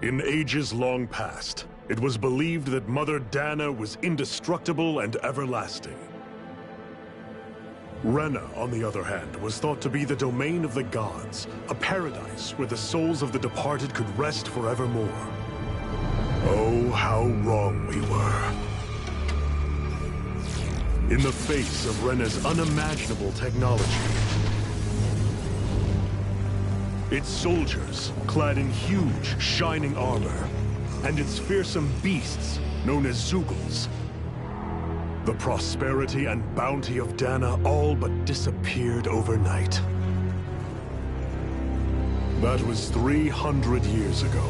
In ages long past, it was believed that Mother Dana was indestructible and everlasting. Rena, on the other hand, was thought to be the domain of the gods, a paradise where the souls of the departed could rest forevermore. Oh, how wrong we were. In the face of Rena's unimaginable technology, its soldiers, clad in huge, shining armor, and its fearsome beasts, known as Zeugles, the prosperity and bounty of Dana all but disappeared overnight. That was 300 years ago.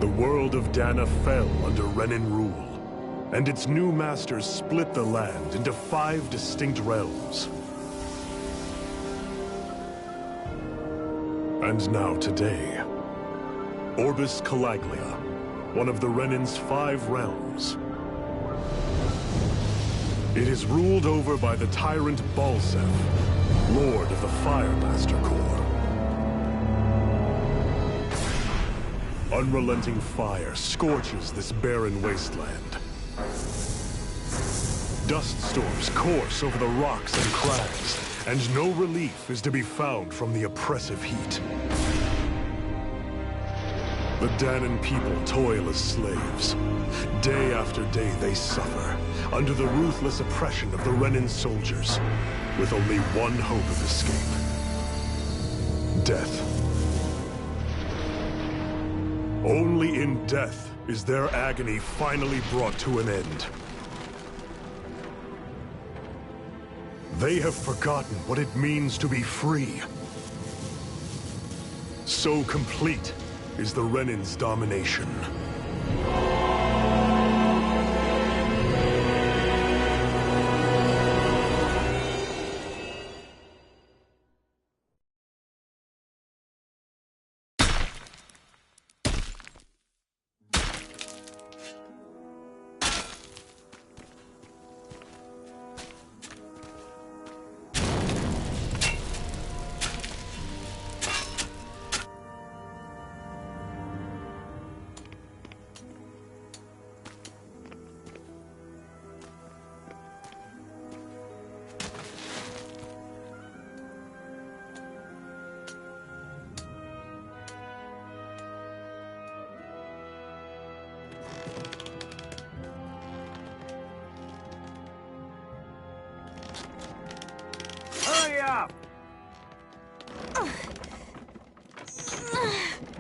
The world of Dana fell under Renan rule, and its new masters split the land into 5 distinct realms. And now today, Orbis Calaglia, one of the Renan's 5 realms. It is ruled over by the tyrant Balsef, Lord of the Firemaster Corps. Unrelenting fire scorches this barren wasteland. Dust storms course over the rocks and crags, and no relief is to be found from the oppressive heat. The Danan people toil as slaves. Day after day they suffer, under the ruthless oppression of the Renan soldiers, with only one hope of escape: death. Only in death is their agony finally brought to an end. They have forgotten what it means to be free. So complete is the Renan's domination.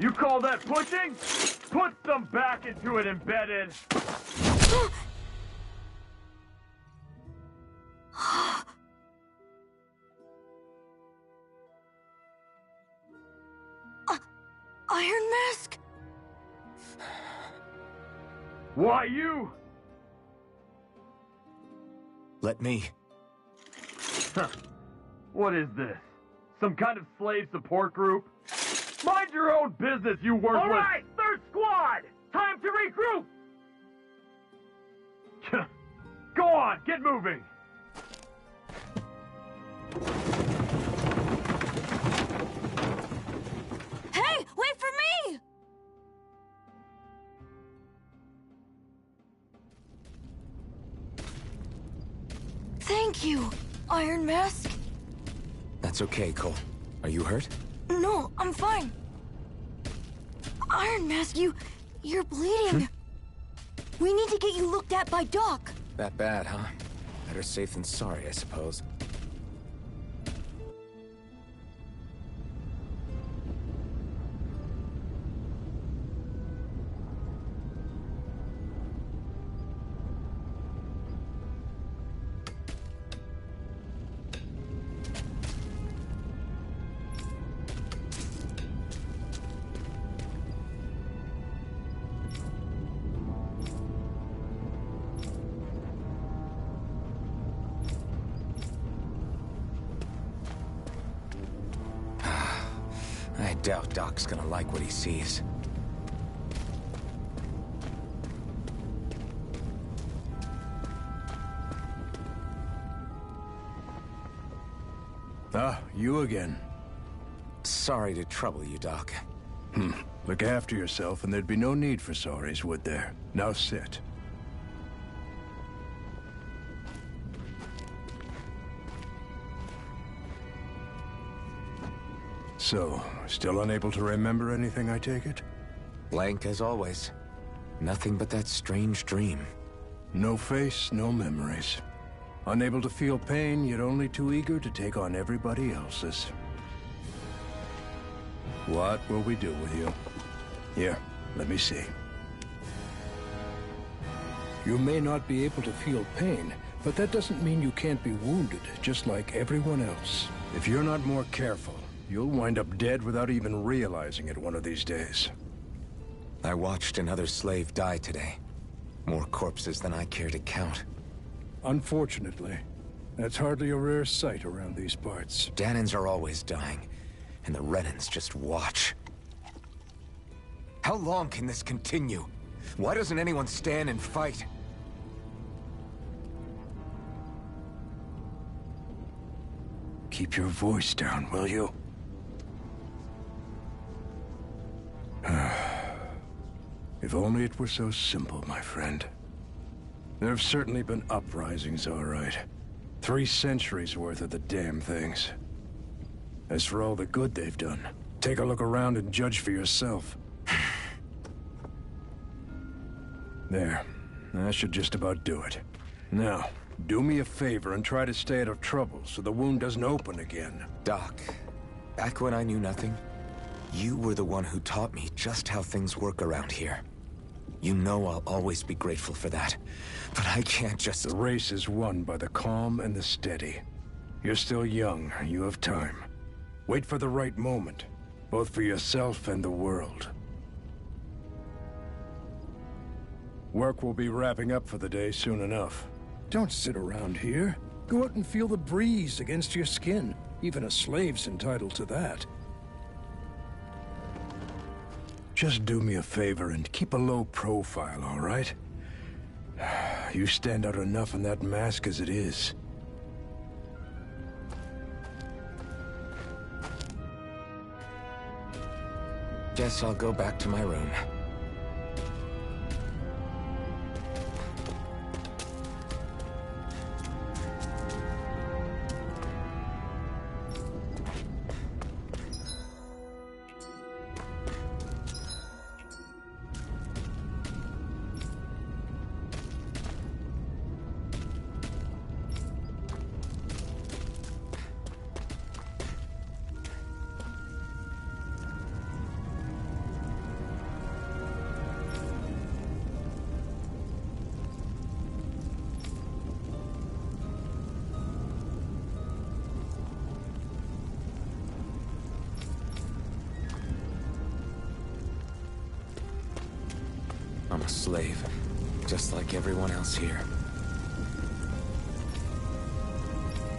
You call that pushing? Put some back into it, embedded! Iron Mask? Why you? Let me. Huh. What is this? Some kind of slave support group? Mind your own business, you worthless— All right, 3rd Squad! Time to regroup! Go on, get moving! Hey, wait for me! Thank you, Iron Mask. That's okay, Cole. Are you hurt? No, I'm fine. Iron Mask, you're bleeding. We need to get you looked at by Doc. That bad, huh? Better safe than sorry, I suppose. I doubt Doc's gonna like what he sees. Ah, you again. Sorry to trouble you, Doc. Look after yourself and there'd be no need for sorries, would there? Now sit. So, still unable to remember anything, I take it? Blank as always. Nothing but that strange dream. No face, no memories. Unable to feel pain, yet only too eager to take on everybody else's. What will we do with you? Here, let me see. You may not be able to feel pain, but that doesn't mean you can't be wounded, just like everyone else. If you're not more careful, you'll wind up dead without even realizing it one of these days. I watched another slave die today. More corpses than I care to count. Unfortunately, that's hardly a rare sight around these parts. Danans are always dying, and the Renans just watch. How long can this continue? Why doesn't anyone stand and fight? Keep your voice down, will you? If only it were so simple, my friend. There have certainly been uprisings, all right. 3 centuries worth of the damn things. As for all the good they've done, take a look around and judge for yourself. There. That should just about do it. Now, do me a favor and try to stay out of trouble so the wound doesn't open again. Doc, back when I knew nothing, you were the one who taught me just how things work around here. You know I'll always be grateful for that, but I can't just... The race is won by the calm and the steady. You're still young, you have time. Wait for the right moment, both for yourself and the world. Work will be wrapping up for the day soon enough. Don't sit around here. Go out and feel the breeze against your skin. Even a slave's entitled to that. Just do me a favor and keep a low profile, all right? You stand out enough in that mask as it is. Guess I'll go back to my room. I'm a slave, just like everyone else here.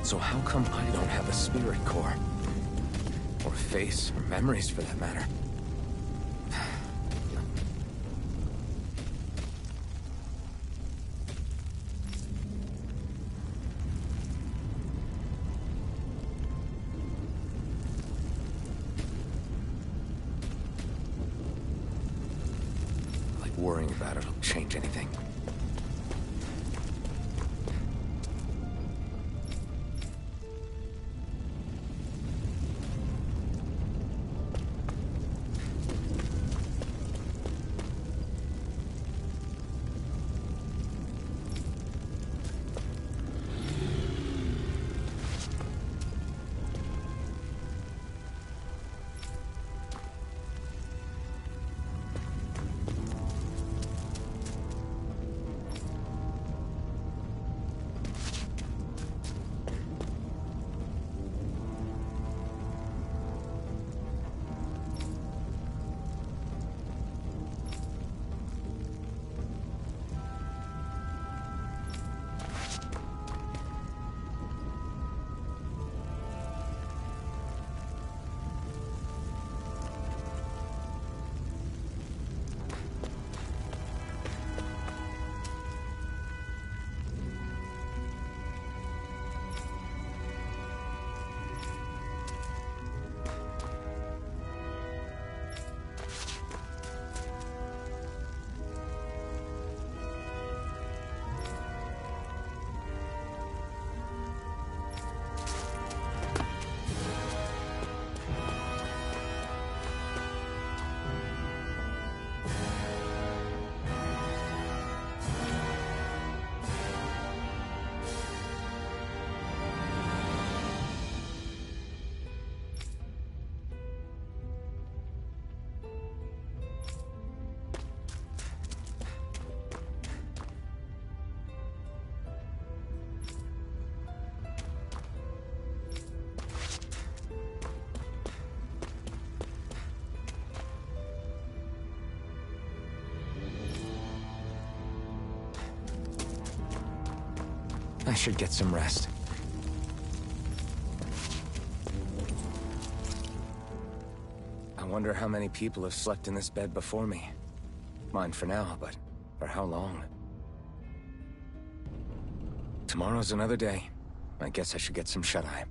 So how come I don't have a spirit core? Or face, or memories for that matter? Worrying about it'll change anything. should get some rest. I wonder how many people have slept in this bed before me. Mine for now, but for how long? Tomorrow's another day. I guess I should get some shut-eye.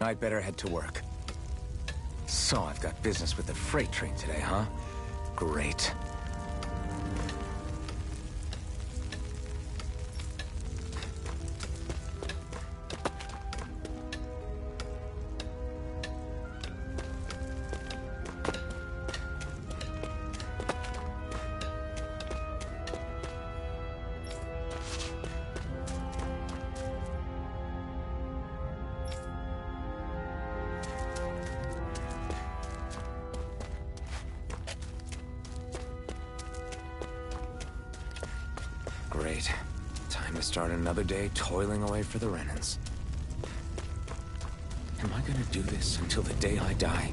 I'd better head to work. So, I've got business with the freight train today, huh? Great. Great. Time to start another day toiling away for the Renans. Am I gonna do this until the day I die?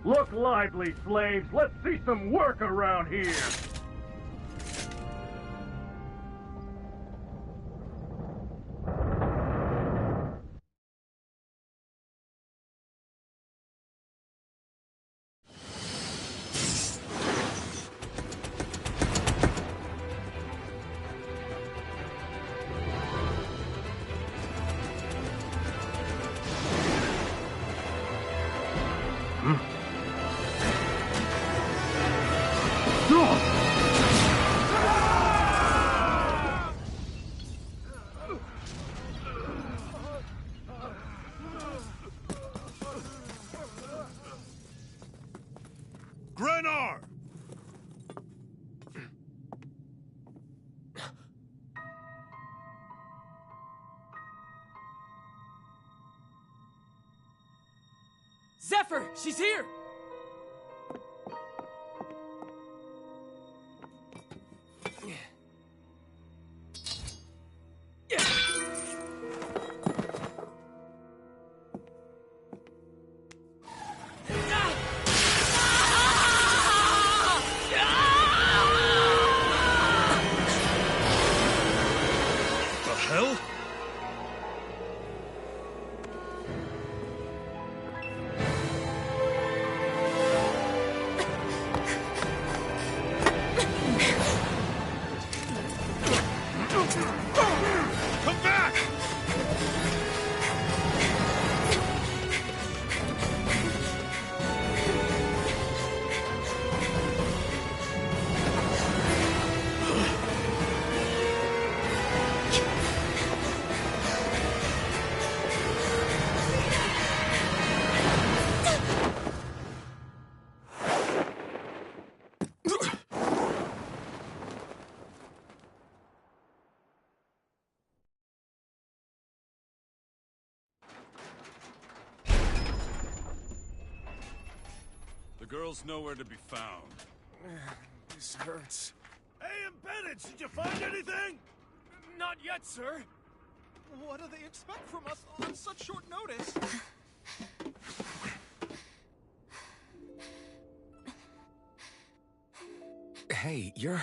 Look lively, slaves. Let's see some work around here. Grenar! Zephyr! She's here! The hell? Come back! The girl's nowhere to be found. This hurts. Hey, embedded, did you find anything? Not yet, sir. What do they expect from us on such short notice? Hey, you're...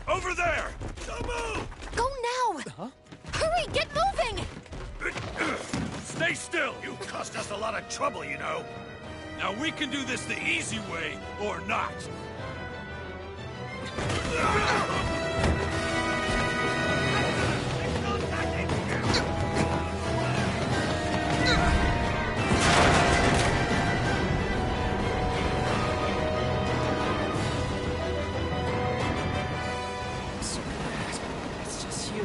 Over there! Don't move! Go now! Huh? Hurry, get moving! Stay still! You caused us a lot of trouble, you know. Now we can do this the easy way, or not. Sorry, Dad. It's just you.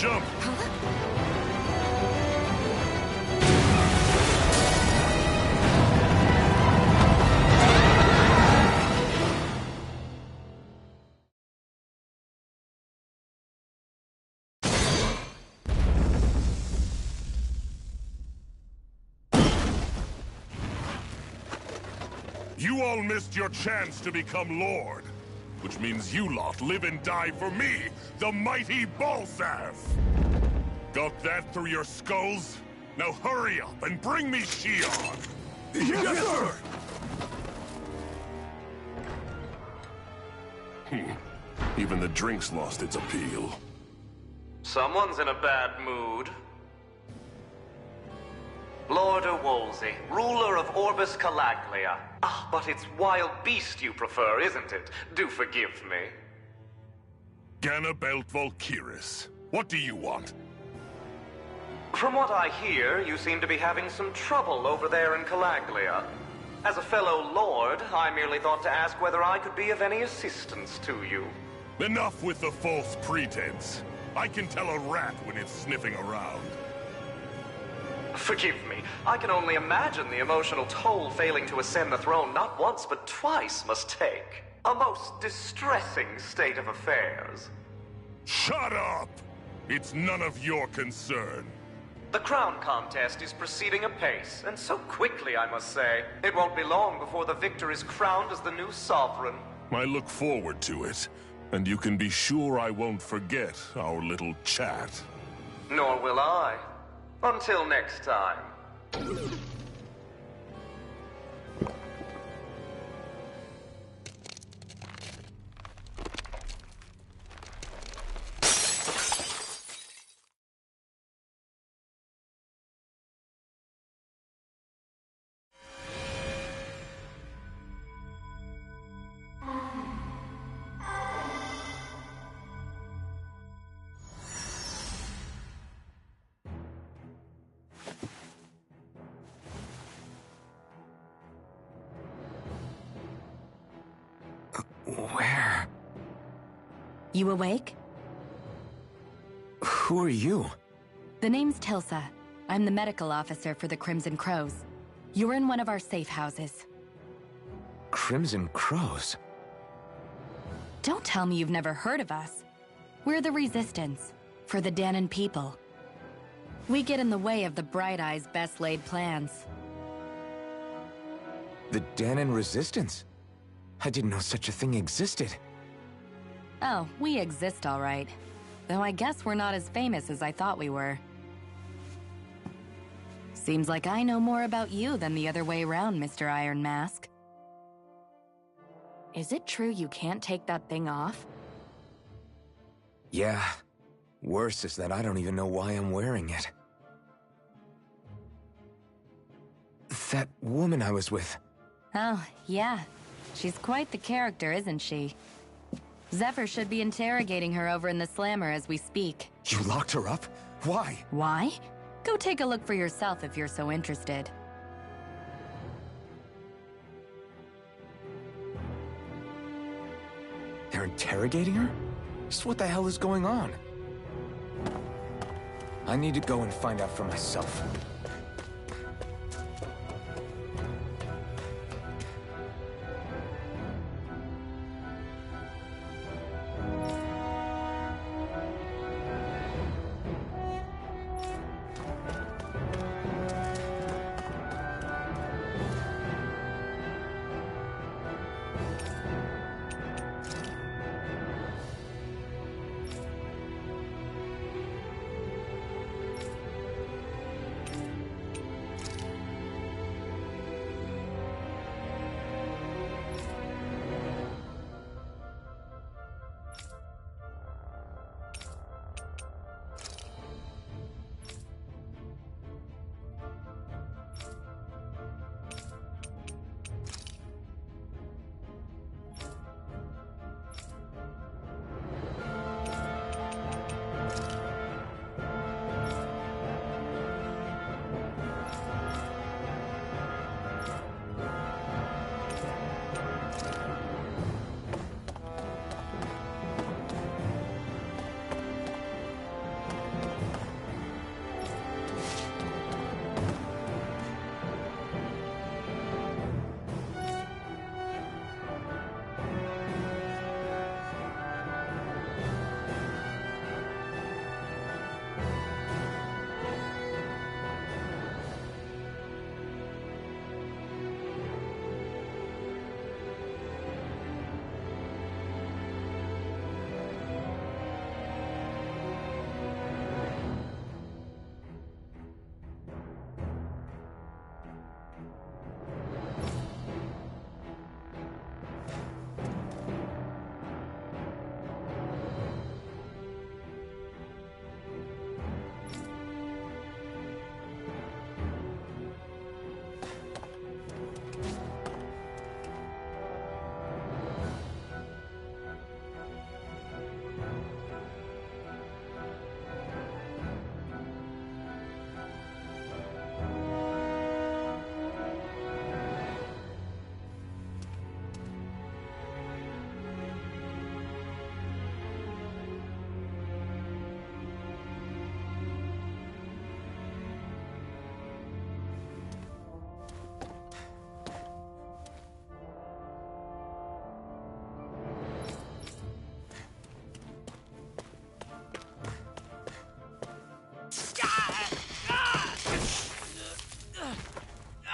Jump! You all missed your chance to become Lord. Which means you lot live and die for me, the mighty Balsav! Got that through your skulls? Now hurry up and bring me Shion! Yes, sir! Even the drink's lost its appeal. Someone's in a bad mood. Lord Wolsey, ruler of Orbis Calaglia. Ah, but it's wild beast you prefer, isn't it? Do forgive me. Ganabelt Valkyris, what do you want? From what I hear, you seem to be having some trouble over there in Calaglia. As a fellow lord, I merely thought to ask whether I could be of any assistance to you. Enough with the false pretense. I can tell a rat when it's sniffing around. Forgive me. I can only imagine the emotional toll failing to ascend the throne not once but twice must take. A most distressing state of affairs. Shut up! It's none of your concern. The crown contest is proceeding apace, and so quickly, I must say. It won't be long before the victor is crowned as the new sovereign. I look forward to it, and you can be sure I won't forget our little chat. Nor will I. Until next time. Where? You awake? Who are you? The name's Tilsa. I'm the medical officer for the Crimson Crows. You're in one of our safe houses. Crimson Crows? Don't tell me you've never heard of us. We're the Resistance, for the Danon people. We get in the way of the Bright Eye's best-laid plans. The Danon Resistance? I didn't know such a thing existed. Oh, we exist all right. Though I guess we're not as famous as I thought we were. Seems like I know more about you than the other way around, Mr. Iron Mask. Is it true you can't take that thing off? Yeah. Worse is that I don't even know why I'm wearing it. That woman I was with. Oh, yeah. She's quite the character, isn't she? Zephyr should be interrogating her over in the Slammer as we speak. You locked her up? Why? Why? Go take a look for yourself if you're so interested. They're interrogating her? Just what the hell is going on? I need to go and find out for myself.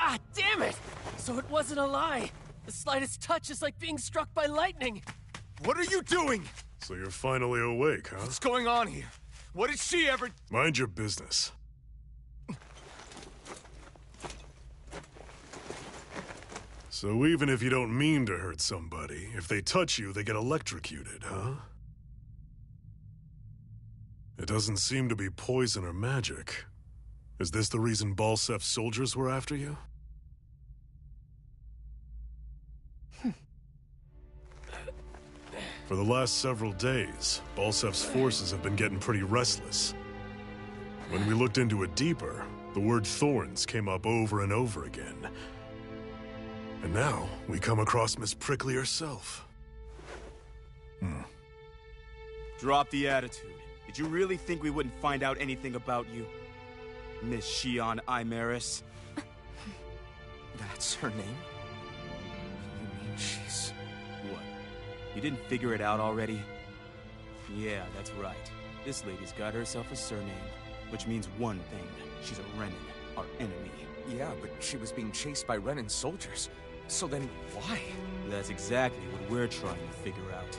Ah, damn it! So it wasn't a lie. The slightest touch is like being struck by lightning. What are you doing? So you're finally awake, huh? What's going on here? What did she ever... Mind your business. So even if you don't mean to hurt somebody, if they touch you, they get electrocuted, huh? It doesn't seem to be poison or magic. Is this the reason Balsef's soldiers were after you? For the last several days, Balsef's forces have been getting pretty restless. When we looked into it deeper, the word thorns came up over and over again. And now, we come across Miss Prickly herself. Drop the attitude. Did you really think we wouldn't find out anything about you? Miss Shion Imaris? That's her name? You mean she's... What? You didn't figure it out already? Yeah, that's right. This lady's got herself a surname, which means one thing. She's a Renin, our enemy. Yeah, but she was being chased by Renin soldiers. So then, why? That's exactly what we're trying to figure out.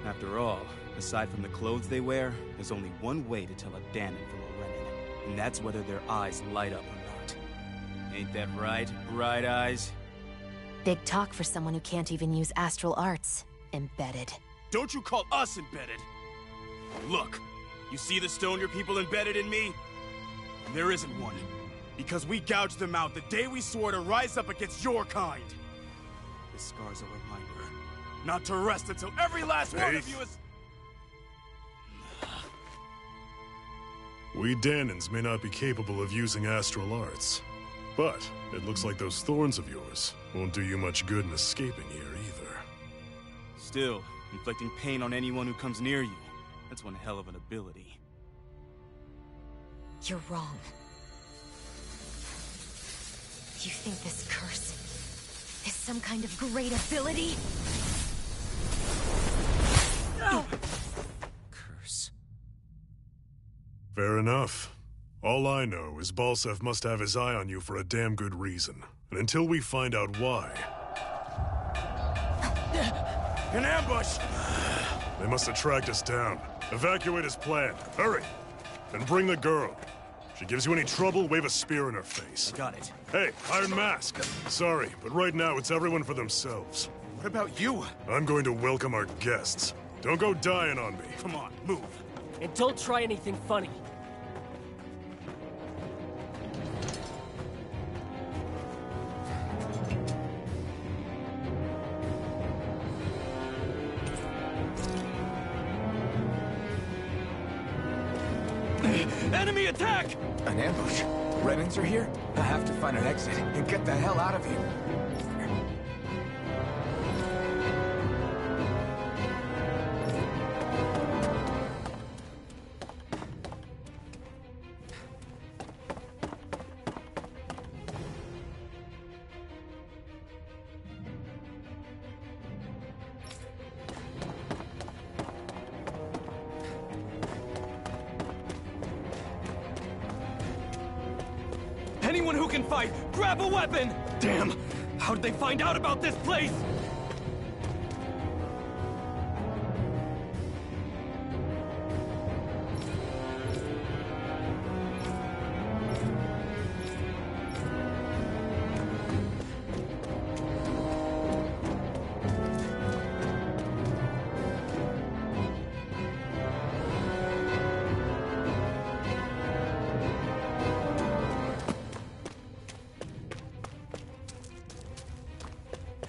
After all, aside from the clothes they wear, there's only one way to tell a Danon from a Renin, and that's whether their eyes light up or not. Ain't that right, Bright Eyes? Big talk for someone who can't even use astral arts. Embedded. Don't you call us embedded! Look, you see the stone your people embedded in me? There isn't one. Because we gouged them out the day we swore to rise up against your kind. This scar's a reminder. Not to rest until every last one of you is... We Danons may not be capable of using astral arts, but it looks like those thorns of yours won't do you much good in escaping here either. Still, inflicting pain on anyone who comes near you, that's one hell of an ability. You're wrong. You think this curse is some kind of great ability? Curse. Fair enough. All I know is Balsef must have his eye on you for a damn good reason. And until we find out why... An ambush! They must have tracked us down. Evacuate as planned. Hurry! And bring the girl. If she gives you any trouble, wave a spear in her face. Got it. Hey, Iron Mask. Sorry, but right now it's everyone for themselves. What about you? I'm going to welcome our guests. Don't go dying on me. Come on, move. And don't try anything funny. Enemy attack! An ambush? Renins are here? I have to find an exit and get the hell out of here. Anyone who can fight, grab a weapon! Damn! How did they find out about this place?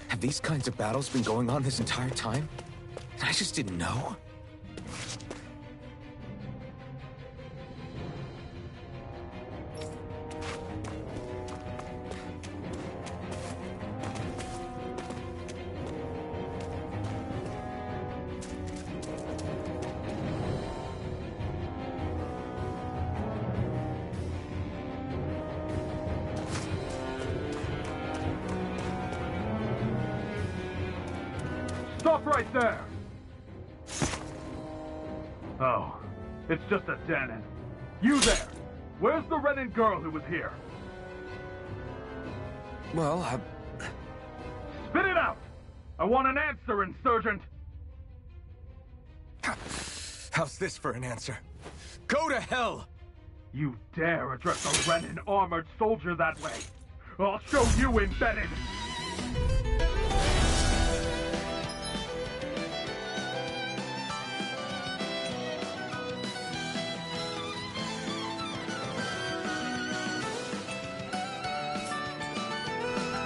Have these kinds of battles been going on this entire time? I just didn't know? Stop right there! Oh, it's just a Danon. You there! Where's the Renin girl who was here? Well, Spit it out! I want an answer, Insurgent! How's this for an answer? Go to hell! You dare address a Renin armored soldier that way? I'll show you, Embedded!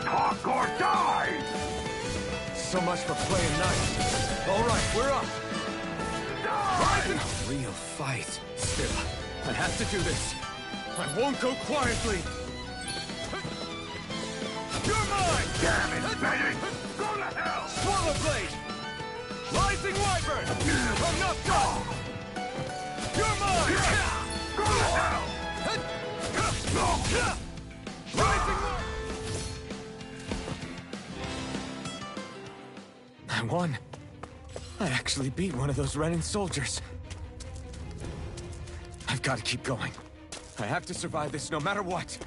Talk or die! So much for playing nice. All right, we're up. Die! A real fight. Still, I have to do this. I won't go quietly. You're mine! Damn it, Benny! Go to hell! Swallow Blade! Rising Wyvern! I'm not done! You're mine! Go to hell! Rising Wyvern! I won. I actually beat one of those Renin soldiers. I've got to keep going. I have to survive this no matter what.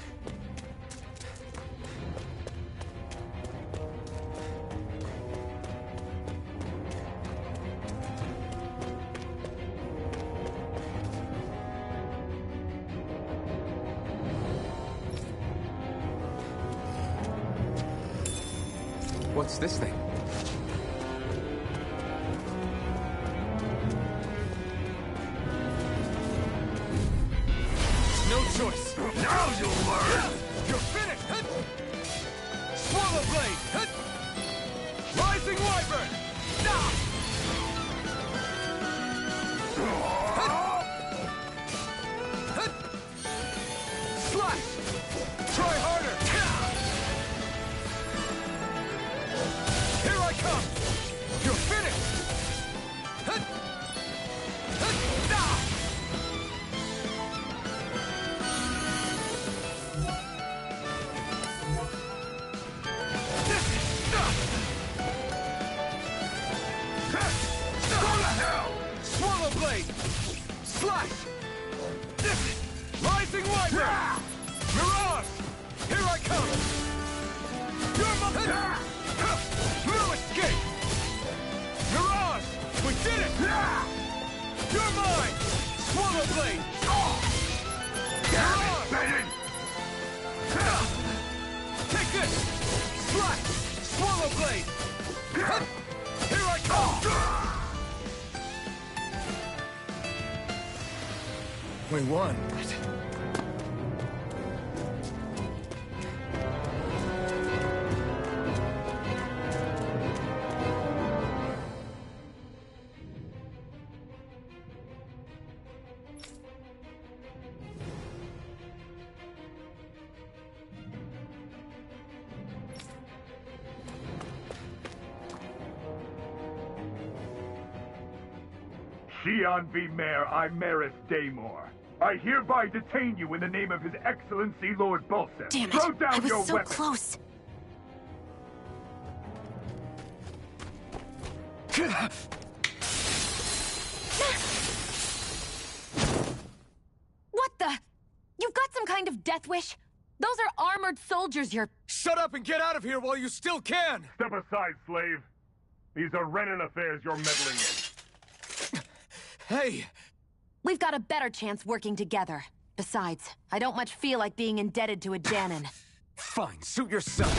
What's this thing? No choice. Now you'll learn! You're finished! Swallow Blade! Rising Wyvern! Slash! Try harder! Here I come! You're finished! Swallow Blade! Slash! Rising Wyvern! Mirage! Here I come! You're my... No escape! Mirage! We did it! You're mine! Swallow Blade! Damn it, Benny! Take this! Slash! Swallow Blade! Here I come! We won. Xi'an V. Mayor Imaris Daymore. I hereby detain you in the name of His Excellency Lord Bulseth. Damn it! Throw down I was your so weapon. close. What the? You've got some kind of death wish? Those are armored soldiers you're... Shut up and get out of here while you still can! Step aside, slave. These are Renin affairs you're meddling in. Hey! We've got a better chance working together. Besides, I don't much feel like being indebted to a Danon. Fine, suit yourself.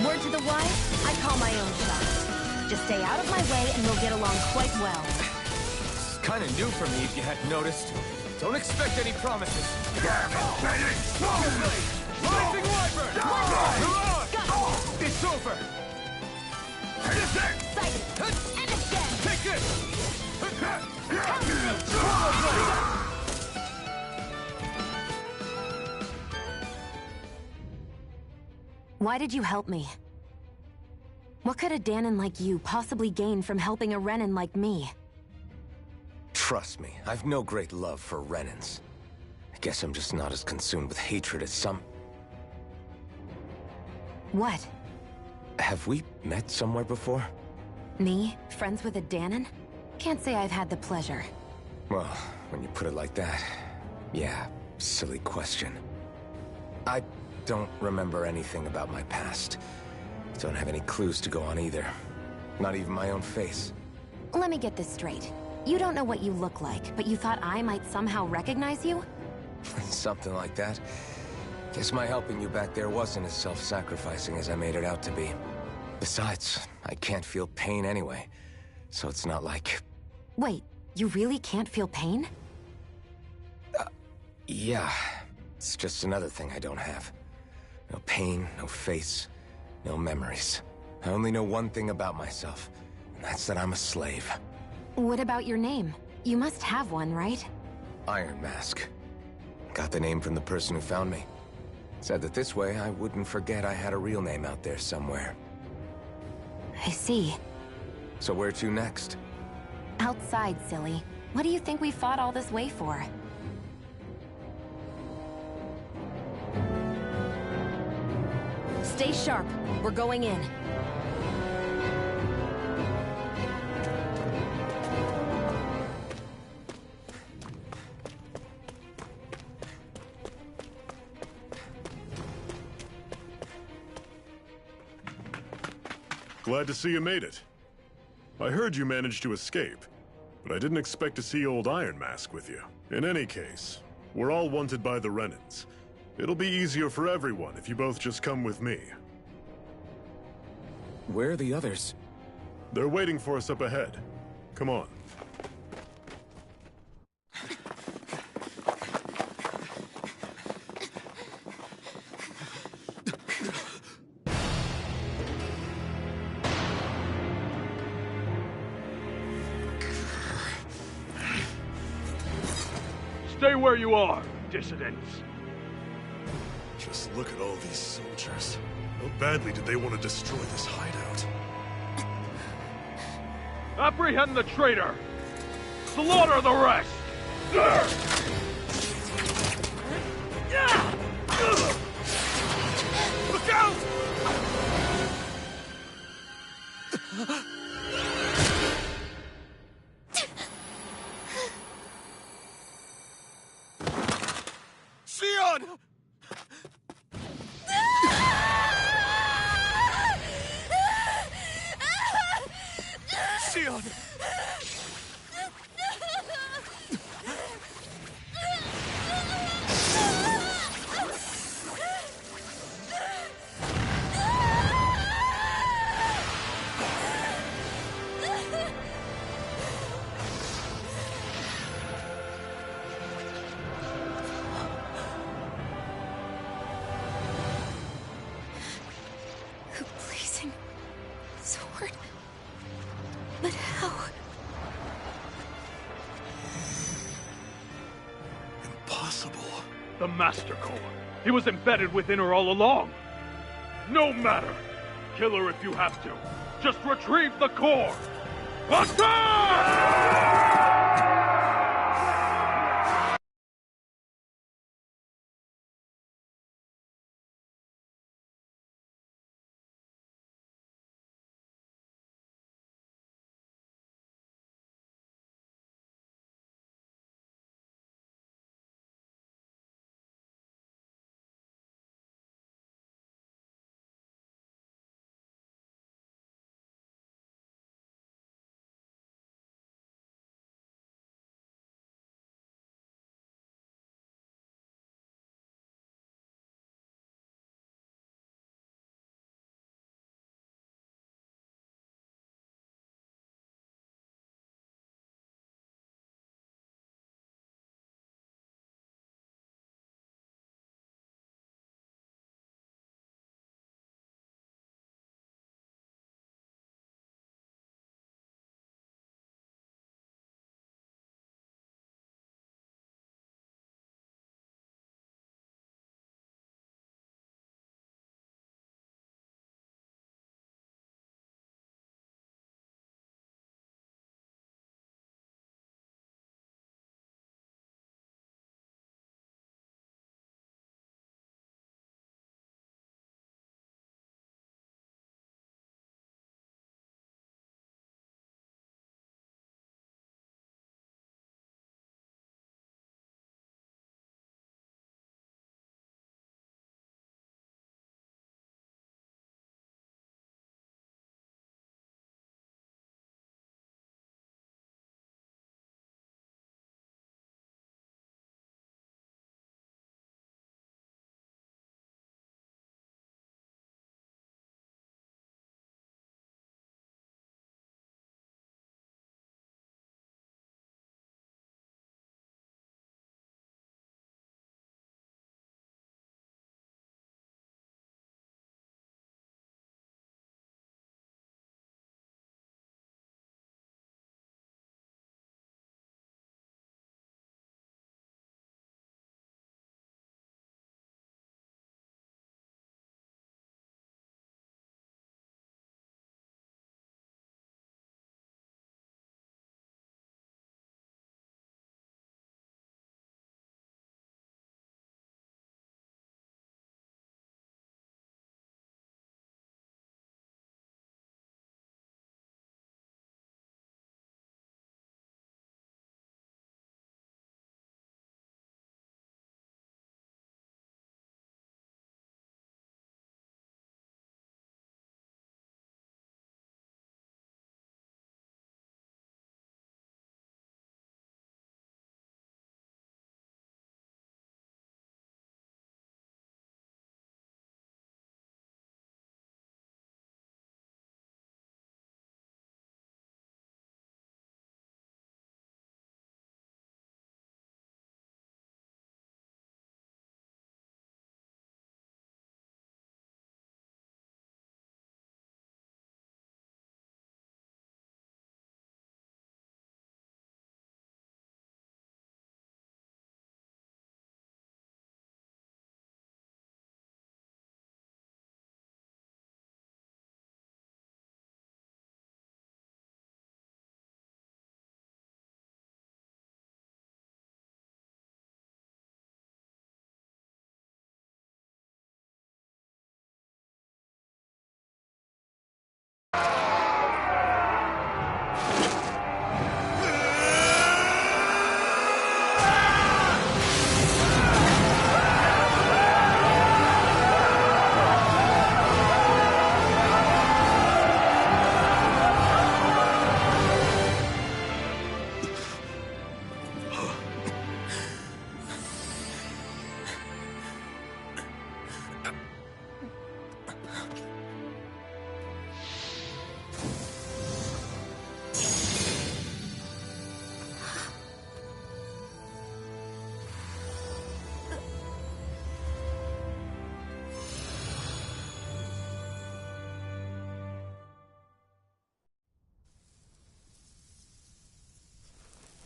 Word to the wise, I call my own shot. Just stay out of my way and we'll get along quite well. It's kind of new for me, if you hadn't noticed. Don't expect any promises. Damn it, Benny! Swallow Blade! Rising Wyvern! Mirage! It's over! This it! Sight! And again! Take this! Swallow Blade! Why did you help me? What could a Danon like you possibly gain from helping a Renin like me? Trust me, I've no great love for Renins. I guess I'm just not as consumed with hatred as some... What? Have we met somewhere before? Me? Friends with a Danon? Can't say I've had the pleasure. Well, when you put it like that, yeah, silly question. I don't remember anything about my past. Don't have any clues to go on either. Not even my own face. Let me get this straight. You don't know what you look like, but you thought I might somehow recognize you? Something like that. Guess my helping you back there wasn't as self-sacrificing as I made it out to be. Besides, I can't feel pain anyway, so it's not like... Wait, you really can't feel pain? Yeah. It's just another thing I don't have. No pain, no face, no memories. I only know one thing about myself, and that's that I'm a slave. What about your name? You must have one, right? Iron Mask. Got the name from the person who found me. Said that this way I wouldn't forget I had a real name out there somewhere. I see. So where to next? Outside, silly. What do you think we fought all this way for? Stay sharp. We're going in. Glad to see you made it. I heard you managed to escape, but I didn't expect to see old Iron Mask with you. In any case, we're all wanted by the Renans. It'll be easier for everyone if you both just come with me. Where are the others? They're waiting for us up ahead. Come on. Stay where you are, dissidents. Just look at all these soldiers. How badly did they want to destroy this hideout? Apprehend the traitor! Slaughter the rest! Look out! Sion! Sion! A blazing sword. But how? Impossible. The Master Core. He was embedded within her all along. No matter. Kill her if you have to. Just retrieve the core. Attack!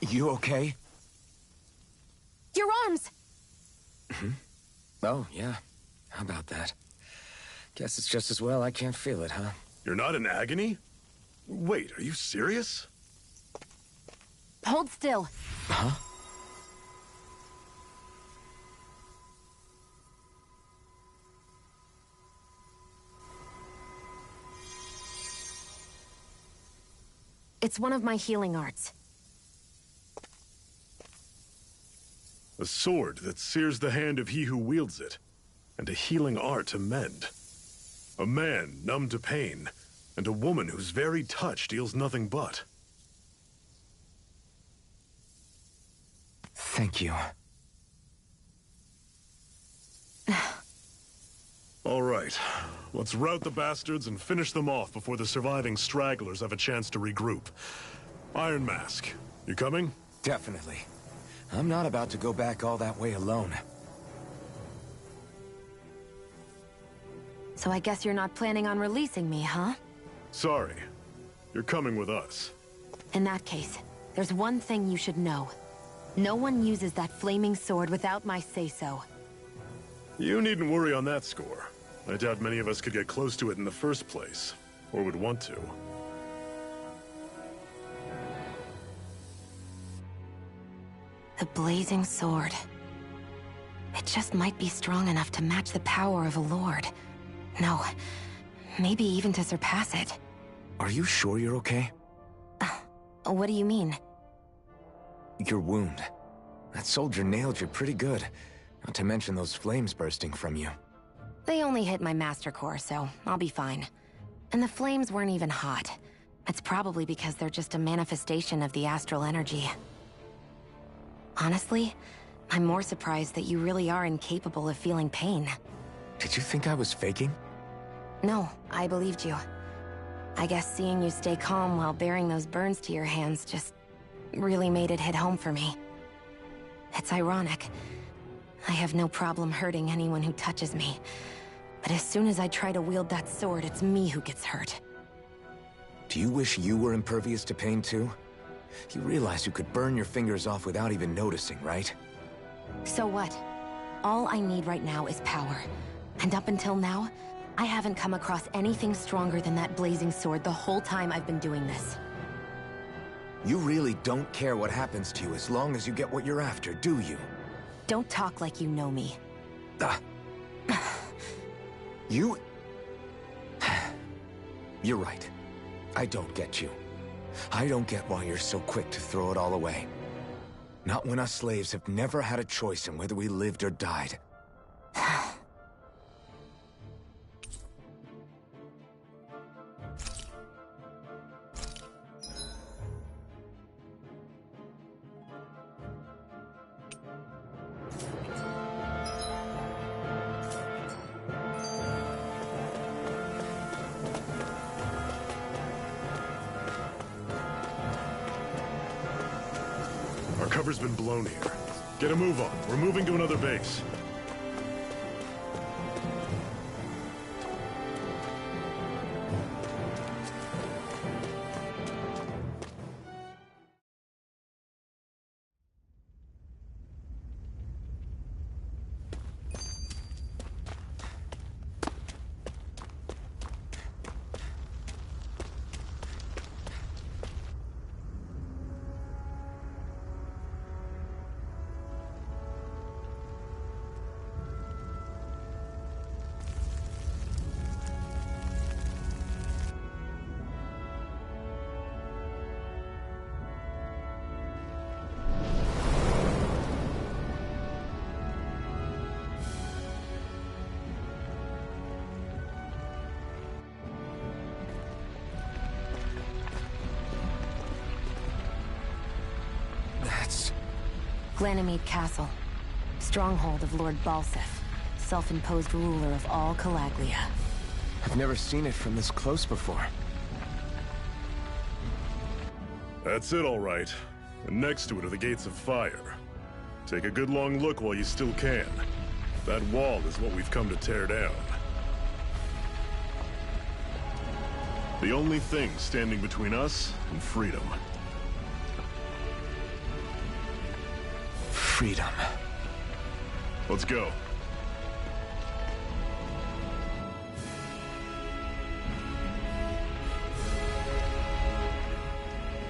You okay? Your arms! Oh, yeah. How about that? Guess it's just as well I can't feel it, huh? You're not in agony? Wait, are you serious? Hold still. Huh? It's one of my healing arts. A sword that sears the hand of he who wields it, and a healing art to mend. A man numb to pain, and a woman whose very touch deals nothing but. Thank you. All right, let's rout the bastards and finish them off before the surviving stragglers have a chance to regroup. Iron Mask, you coming? Definitely. I'm not about to go back all that way alone. So I guess you're not planning on releasing me, huh? Sorry. You're coming with us. In that case, there's one thing you should know. No one uses that flaming sword without my say-so. You needn't worry on that score. I doubt many of us could get close to it in the first place, or would want to. The blazing sword. It just might be strong enough to match the power of a lord. No, maybe even to surpass it. Are you sure you're okay? What do you mean? Your wound. That soldier nailed you pretty good. Not to mention those flames bursting from you. They only hit my master core, so I'll be fine. And the flames weren't even hot. It's probably because they're just a manifestation of the astral energy. Honestly, I'm more surprised that you really are incapable of feeling pain. Did you think I was faking? No, I believed you. I guess seeing you stay calm while bearing those burns to your hands just really made it hit home for me. It's ironic. I have no problem hurting anyone who touches me. But as soon as I try to wield that sword, it's me who gets hurt. Do you wish you were impervious to pain too? You realize you could burn your fingers off without even noticing, right? So what? All I need right now is power. And up until now, I haven't come across anything stronger than that blazing sword the whole time I've been doing this. You really don't care what happens to you as long as you get what you're after, do you? Don't talk like you know me. You... You're right. I don't get you. I don't get why you're so quick to throw it all away. Not when us slaves have never had a choice in whether we lived or died. Our cover's been blown here. Get a move on. We're moving to another base. Ganymede Castle, stronghold of Lord Balsef, self-imposed ruler of all Calaglia. I've never seen it from this close before. That's it, all right. And next to it are the gates of fire. Take a good long look while you still can. That wall is what we've come to tear down. The only thing standing between us and freedom. freedom. Let's go.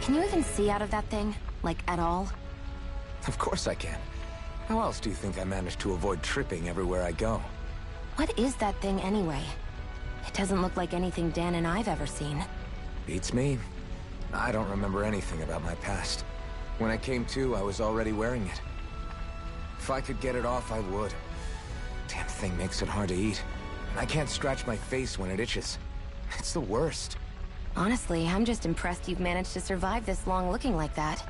Can you even see out of that thing? Like, at all? Of course I can. How else do you think I managed to avoid tripping everywhere I go? What is that thing anyway? It doesn't look like anything Dan and I've ever seen. Beats me. I don't remember anything about my past. When I came to, I was already wearing it. If I could get it off, I would. Damn thing makes it hard to eat. And I can't scratch my face when it itches. It's the worst. Honestly, I'm just impressed you've managed to survive this long looking like that.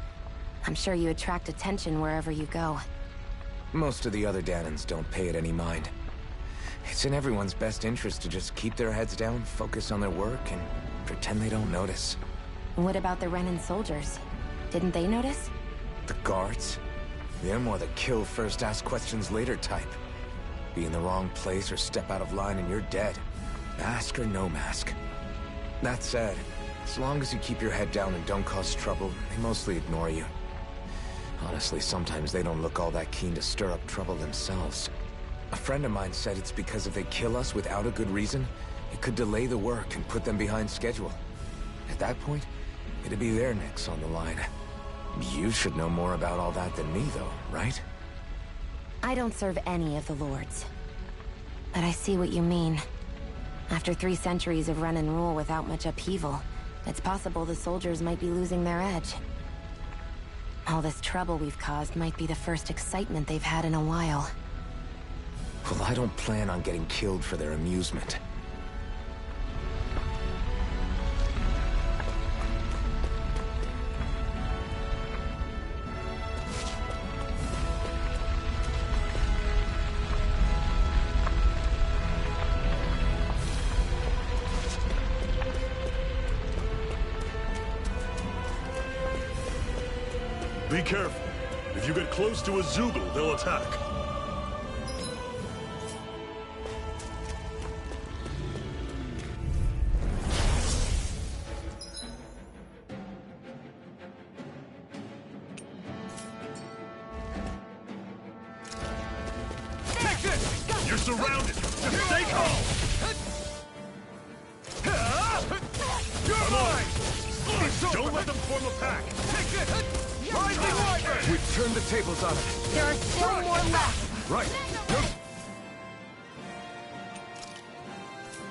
I'm sure you attract attention wherever you go. Most of the other Danans don't pay it any mind. It's in everyone's best interest to just keep their heads down, focus on their work, and pretend they don't notice. What about the Renan soldiers? Didn't they notice? The guards? They're more the kill first, ask questions later type. Be in the wrong place or step out of line and you're dead. Mask or no mask. That said, as long as you keep your head down and don't cause trouble, they mostly ignore you. Honestly, sometimes they don't look all that keen to stir up trouble themselves. A friend of mine said it's because if they kill us without a good reason, it could delay the work and put them behind schedule. At that point, it'd be their necks on the line. You should know more about all that than me, though, right? I don't serve any of the lords. But I see what you mean. After 3 centuries of run and rule without much upheaval, it's possible the soldiers might be losing their edge. All this trouble we've caused might be the first excitement they've had in a while. Well, I don't plan on getting killed for their amusement. Be careful. If you get close to a Zoogle, they'll attack. You're surrounded! Just stay calm! Come on! Don't let them form a pack! We've turned the tables on it. There are still more left. Right.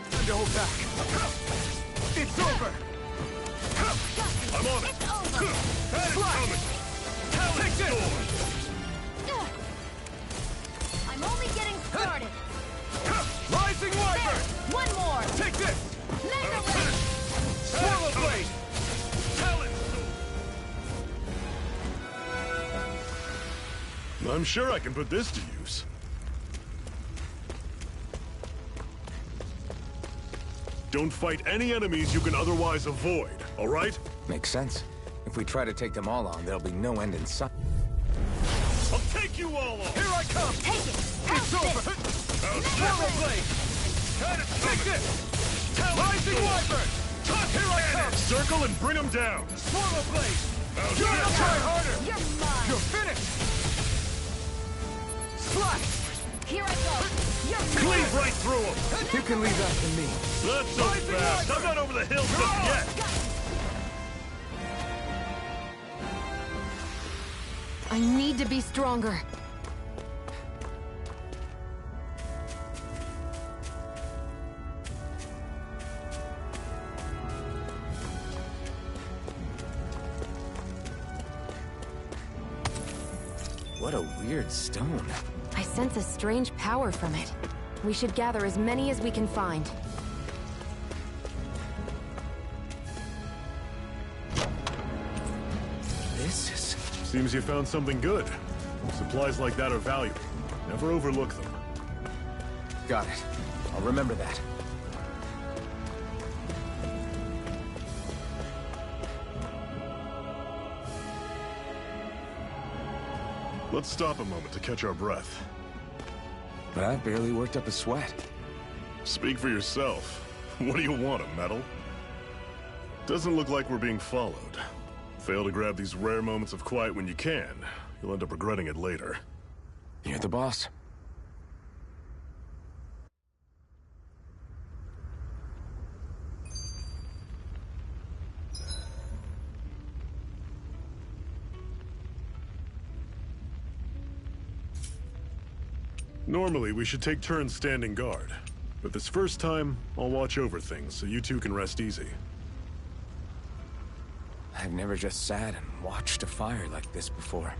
Time to hold back. It's over. I'm on it! It's over. That is coming! Take this! I'm only getting started. Rising Wyvern! One more. Take this! Mega Blade. Swallow Blade! I'm sure I can put this to use. Don't fight any enemies you can otherwise avoid, all right? Makes sense. If we try to take them all on, there'll be no end in sight. I'll take you all on! Here I come! Take it. It's over! Swallow Blade! Take this! Rising Wyvern! Here I come! Circle and bring them down! Swallow Blade! Try harder! You're mine. You're finished! Slash! Here I go. You're Cleave right through them! You can leave that to me. Not so fast! I'm not over the hill just yet! I need to be stronger. What a weird stone. I sense a strange power from it. We should gather as many as we can find. This is... Seems you found something good. Supplies like that are valuable. Never overlook them. Got it. I'll remember that. Let's stop a moment to catch our breath. But I've barely worked up a sweat. Speak for yourself. What do you want, a medal? Doesn't look like we're being followed. Fail to grab these rare moments of quiet when you can. You'll end up regretting it later. You're the boss. Normally, we should take turns standing guard. But this first time, I'll watch over things so you two can rest easy. I've never just sat and watched a fire like this before.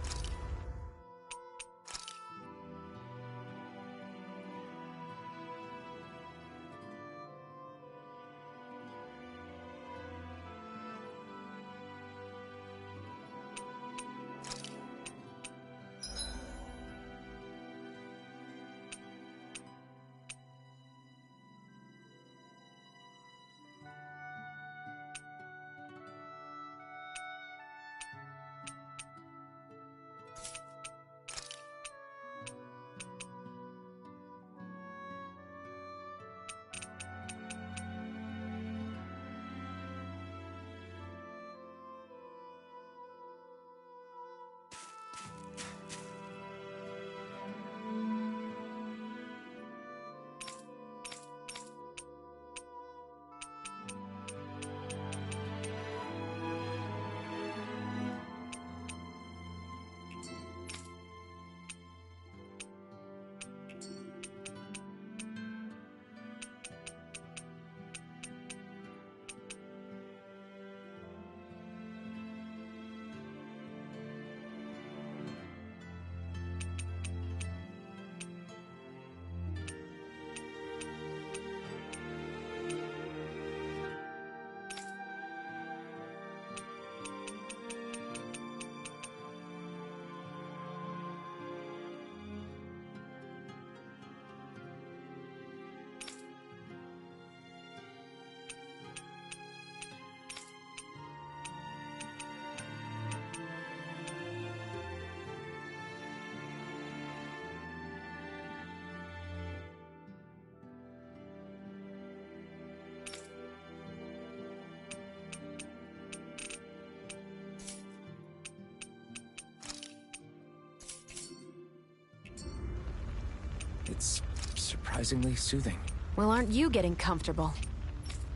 It's surprisingly soothing. Well, aren't you getting comfortable?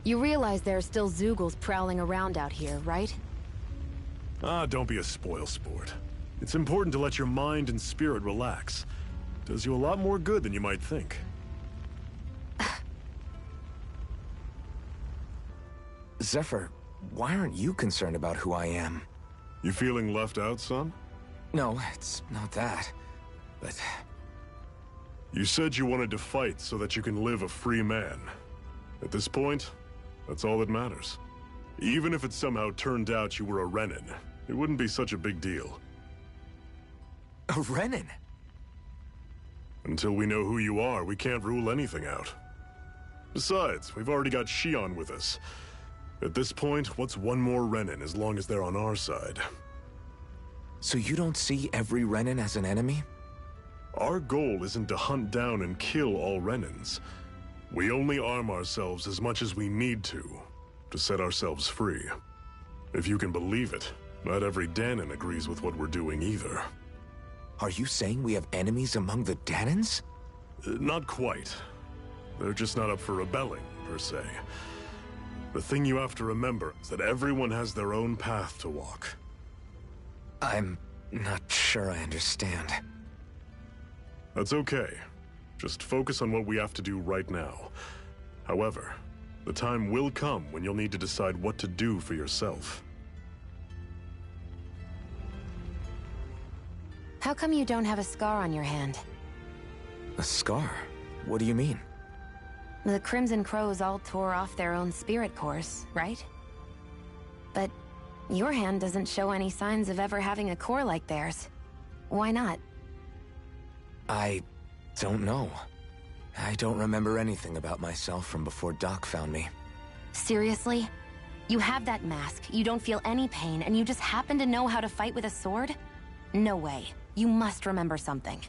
You realize there are still Zeugles prowling around out here, right? Ah, don't be a spoil sport. It's important to let your mind and spirit relax. Does you a lot more good than you might think. Zephyr, why aren't you concerned about who I am? You feeling left out, son? No, it's not that. But... You said you wanted to fight so that you can live a free man. At this point, that's all that matters. Even if it somehow turned out you were a Renin, it wouldn't be such a big deal. A Renin? Until we know who you are, we can't rule anything out. Besides, we've already got Shion with us. At this point, what's one more Renin as long as they're on our side? So you don't see every Renin as an enemy? Our goal isn't to hunt down and kill all Renins. We only arm ourselves as much as we need to set ourselves free. If you can believe it, not every Danon agrees with what we're doing either. Are you saying we have enemies among the Danons? Not quite. They're just not up for rebelling, per se. The thing you have to remember is that everyone has their own path to walk. I'm not sure I understand. That's okay. Just focus on what we have to do right now. However, the time will come when you'll need to decide what to do for yourself. How come you don't have a scar on your hand? A scar? What do you mean? The Crimson Crows all tore off their own spirit cores, right? But your hand doesn't show any signs of ever having a core like theirs. Why not? I don't know. I don't remember anything about myself from before Doc found me. Seriously? You have that mask, you don't feel any pain, and you just happen to know how to fight with a sword? No way. You must remember something.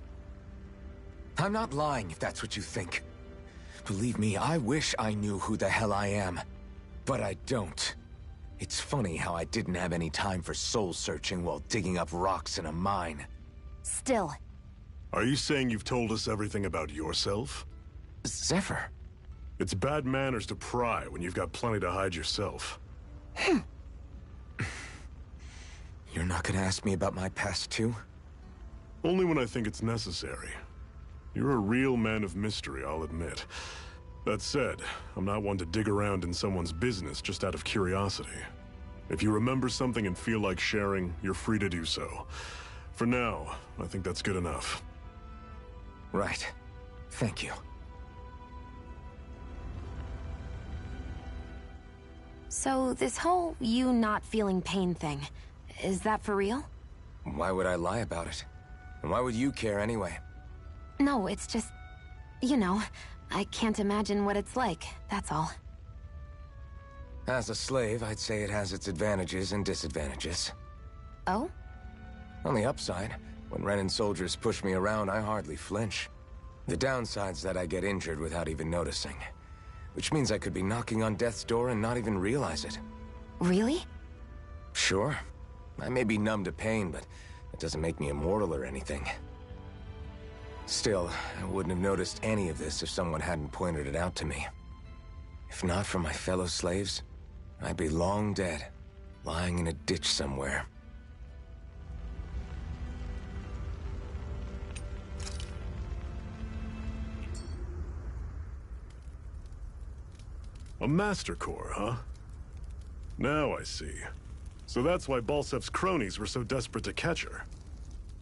I'm not lying if that's what you think. Believe me, I wish I knew who the hell I am. But I don't. It's funny how I didn't have any time for soul searching while digging up rocks in a mine. Still. Are you saying you've told us everything about yourself? Zephyr. It's bad manners to pry when you've got plenty to hide yourself. You're not gonna ask me about my past, too? Only when I think it's necessary. You're a real man of mystery, I'll admit. That said, I'm not one to dig around in someone's business just out of curiosity. If you remember something and feel like sharing, you're free to do so. For now, I think that's good enough. Right. Thank you. So, this whole you not feeling pain thing, is that for real? Why would I lie about it? And why would you care anyway? No, it's just... you know, I can't imagine what it's like, that's all. As a slave, I'd say it has its advantages and disadvantages. Oh? On the upside, when Renan soldiers push me around, I hardly flinch. The downside's that I get injured without even noticing. Which means I could be knocking on death's door and not even realize it. Really? Sure. I may be numb to pain, but it doesn't make me immortal or anything. Still, I wouldn't have noticed any of this if someone hadn't pointed it out to me. If not for my fellow slaves, I'd be long dead, lying in a ditch somewhere. A Master Core, huh? Now I see. So that's why Balsef's cronies were so desperate to catch her.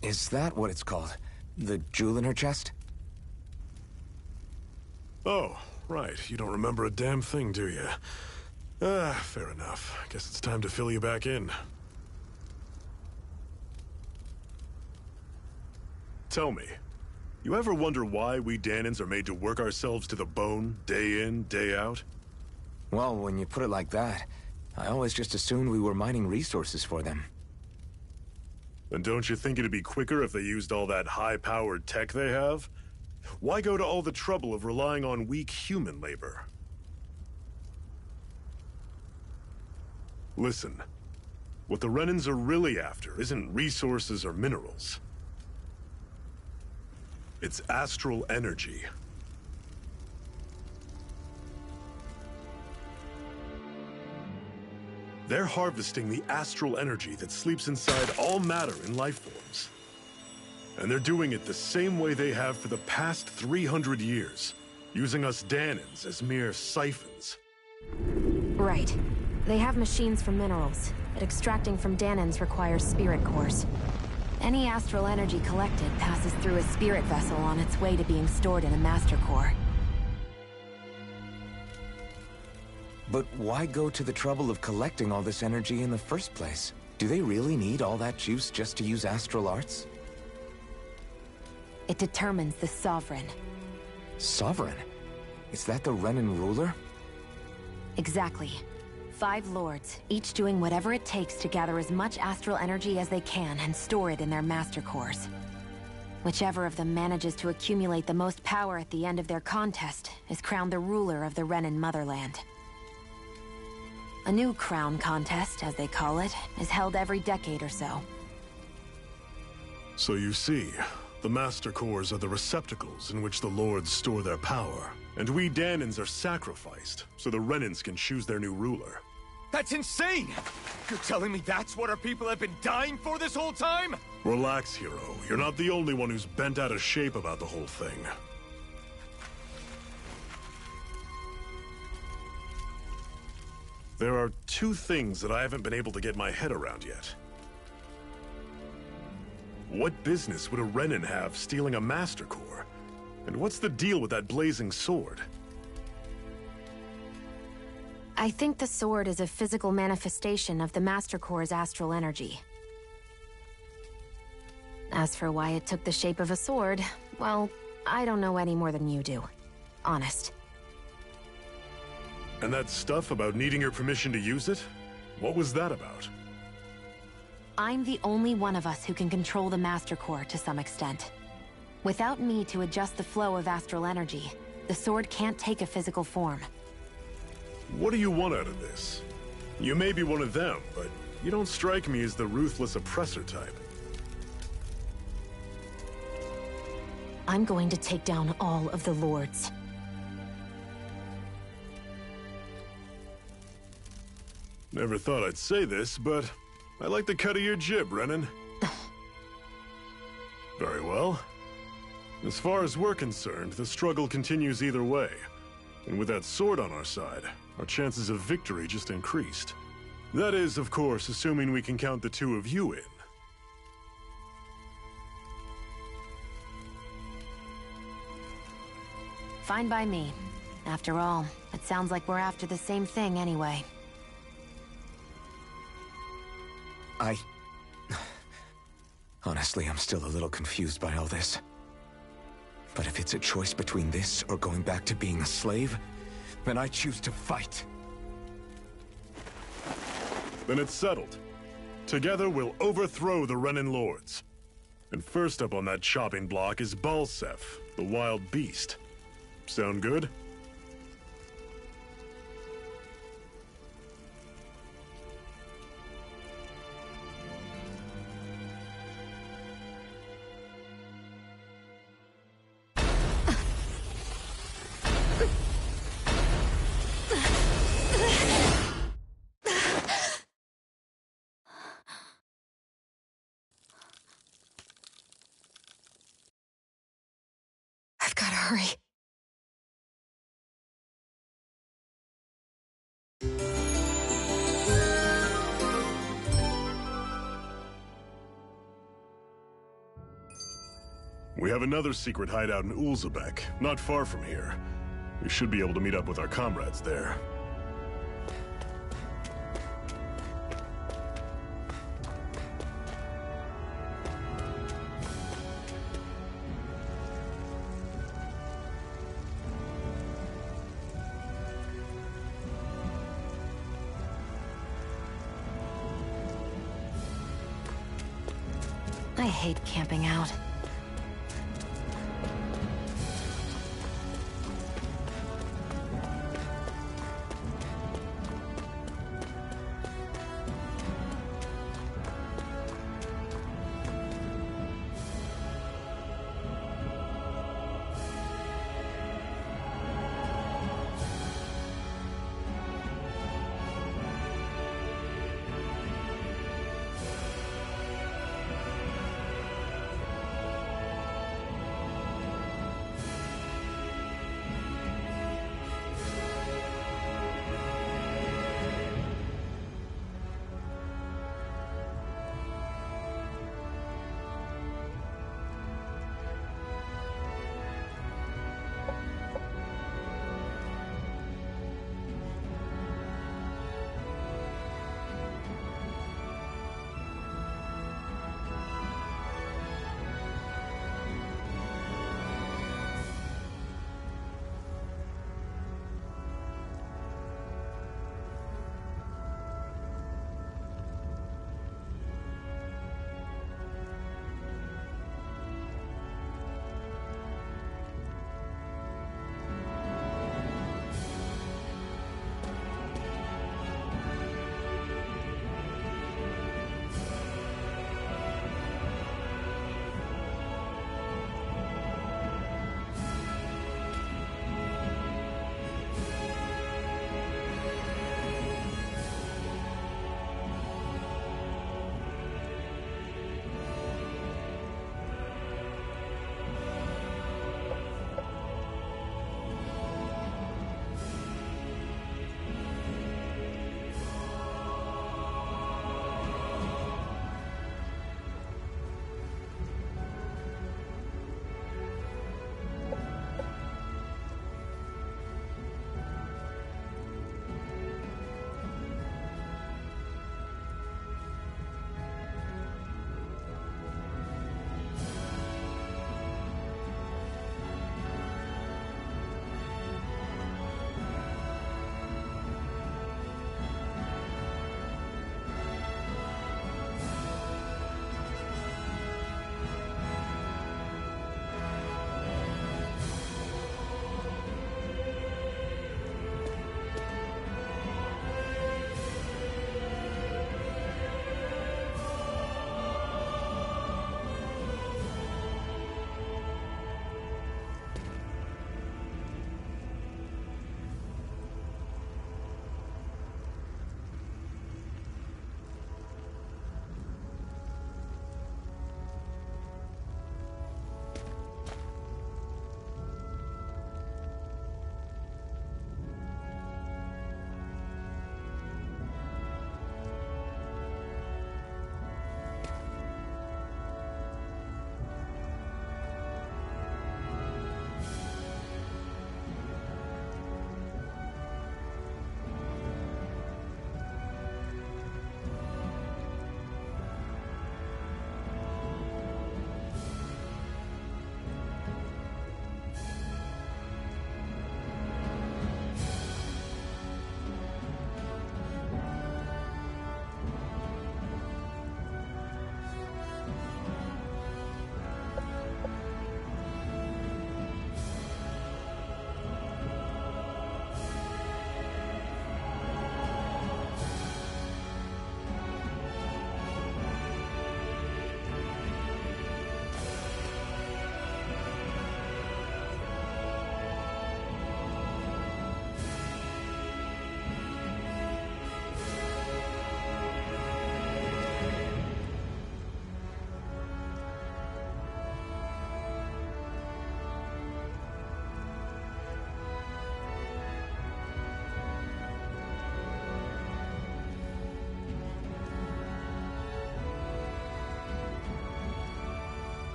Is that what it's called? The jewel in her chest? Oh, right. You don't remember a damn thing, do you? Ah, fair enough. Guess it's time to fill you back in. Tell me, you ever wonder why we Danans are made to work ourselves to the bone, day in, day out? Well, when you put it like that, I always just assumed we were mining resources for them. And don't you think it'd be quicker if they used all that high-powered tech they have? Why go to all the trouble of relying on weak human labor? Listen, what the Renans are really after isn't resources or minerals. It's astral energy. They're harvesting the astral energy that sleeps inside all matter in life forms. And they're doing it the same way they have for the past 300 years, using us Danans as mere siphons. Right. They have machines for minerals, but extracting from Danans requires spirit cores. Any astral energy collected passes through a spirit vessel on its way to being stored in a master core. But why go to the trouble of collecting all this energy in the first place? Do they really need all that juice just to use astral arts? It determines the Sovereign. Sovereign? Is that the Renan ruler? Exactly. 5 lords, each doing whatever it takes to gather as much astral energy as they can and store it in their master cores. Whichever of them manages to accumulate the most power at the end of their contest is crowned the ruler of the Renan motherland. A new crown contest, as they call it, is held every decade or so. So you see, the Master Cores are the receptacles in which the Lords store their power. And we Danans are sacrificed, so the Renans can choose their new ruler. That's insane! You're telling me that's what our people have been dying for this whole time? Relax, hero. You're not the only one who's bent out of shape about the whole thing. There are 2 things that I haven't been able to get my head around yet. What business would a Renan have stealing a Master Core? And what's the deal with that blazing sword? I think the sword is a physical manifestation of the Master Core's astral energy. As for why it took the shape of a sword, well, I don't know any more than you do. Honest. And that stuff about needing your permission to use it? What was that about? I'm the only one of us who can control the Master Core to some extent. Without me to adjust the flow of astral energy, the sword can't take a physical form. What do you want out of this? You may be one of them, but you don't strike me as the ruthless oppressor type. I'm going to take down all of the lords. Never thought I'd say this, but I like the cut of your jib, Renan. Very well. As far as we're concerned, the struggle continues either way. And with that sword on our side, our chances of victory just increased. That is, of course, assuming we can count the two of you in. Fine by me. After all, it sounds like we're after the same thing anyway. Honestly, I'm still a little confused by all this. But if it's a choice between this or going back to being a slave, then I choose to fight. Then it's settled. Together, we'll overthrow the Renan Lords. And first up on that chopping block is Balsef, the wild beast. Sound good? I've gotta hurry. We have another secret hideout in Ulzebek, not far from here. We should be able to meet up with our comrades there. I hate camping out.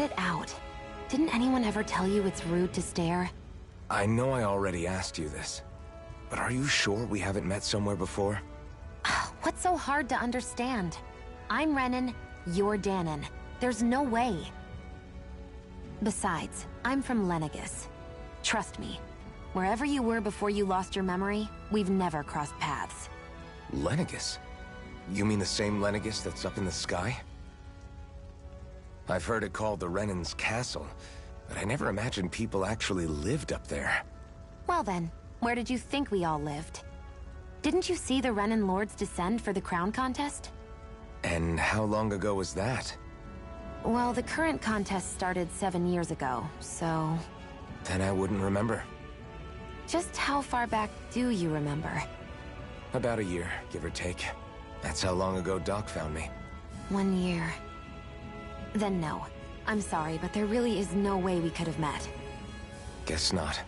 it out. Didn't anyone ever tell you it's rude to stare? I know I already asked you this, but are you sure we haven't met somewhere before? What's so hard to understand? I'm Renan, you're Danon. There's no way. Besides, I'm from Lenegis. Trust me, wherever you were before you lost your memory, we've never crossed paths. Lenegis? You mean the same Lenegis that's up in the sky? I've heard it called the Renan's Castle, but I never imagined people actually lived up there. Well then, where did you think we all lived? Didn't you see the Renan Lords descend for the crown contest? And how long ago was that? Well, the current contest started 7 years ago, so... Then I wouldn't remember. Just how far back do you remember? About a year, give or take. That's how long ago Doc found me. 1 year. Then no. I'm sorry, but there really is no way we could have met. Guess not.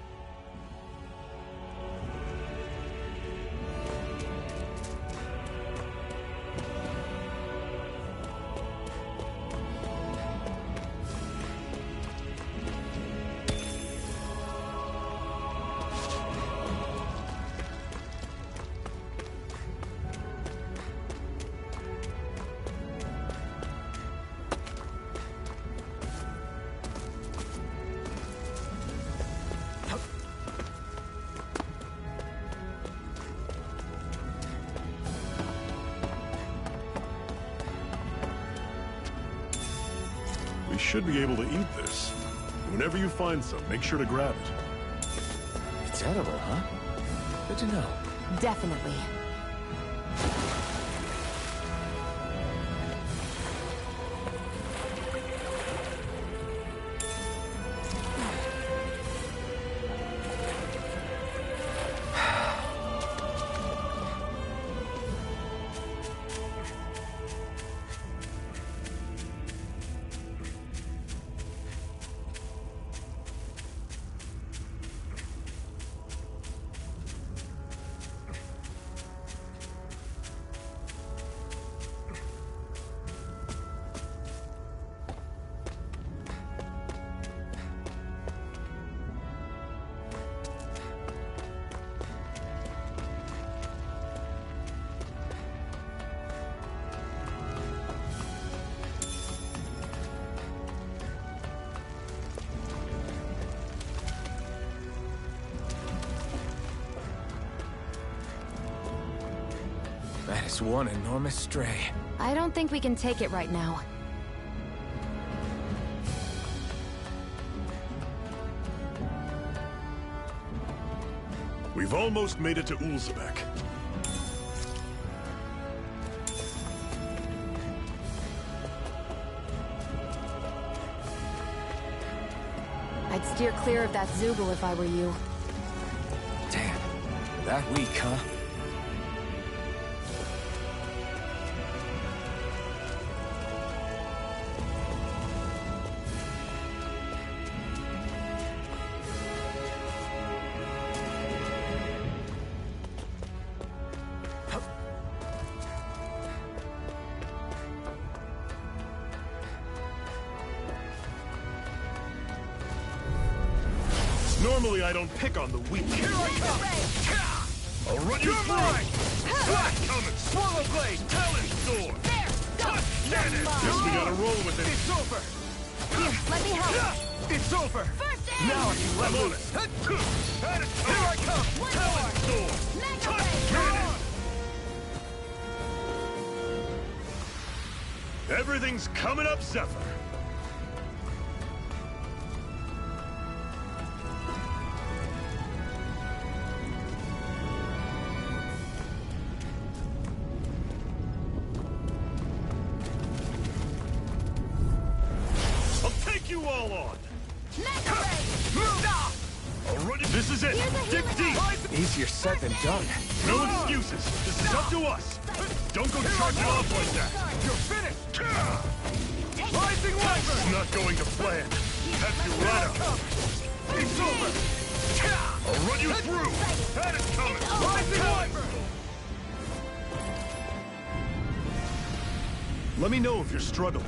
We should be able to eat this. Whenever you find some, make sure to grab it. It's edible, huh? Good to know. Definitely. That is one enormous stray. I don't think we can take it right now. We've almost made it to Ulzebek. I'd steer clear of that Zoogle if I were you. Damn. That weak, huh? Normally I don't pick on the weak. Here I come! I'll run you through! Flash coming! Swallow blade! Talon sword! There! Go! Get it! Guess we gotta roll with it. It's over! Here, let me help! It's over! First aid! Now I can let I'm on loose! it! Here I come! Talon sword! Mega Get it! Everything's coming up, Zephyr! You all on! I'll run you. This is it! Dig deep! Easier said than done. No excuses! This is up to us! Don't go charging off like that! You're finished! Rising Wyvern! It's not going to plan! Have you right up! It's over! I'll run you through! That is coming! Rising Wyvern! Let me know if you're struggling.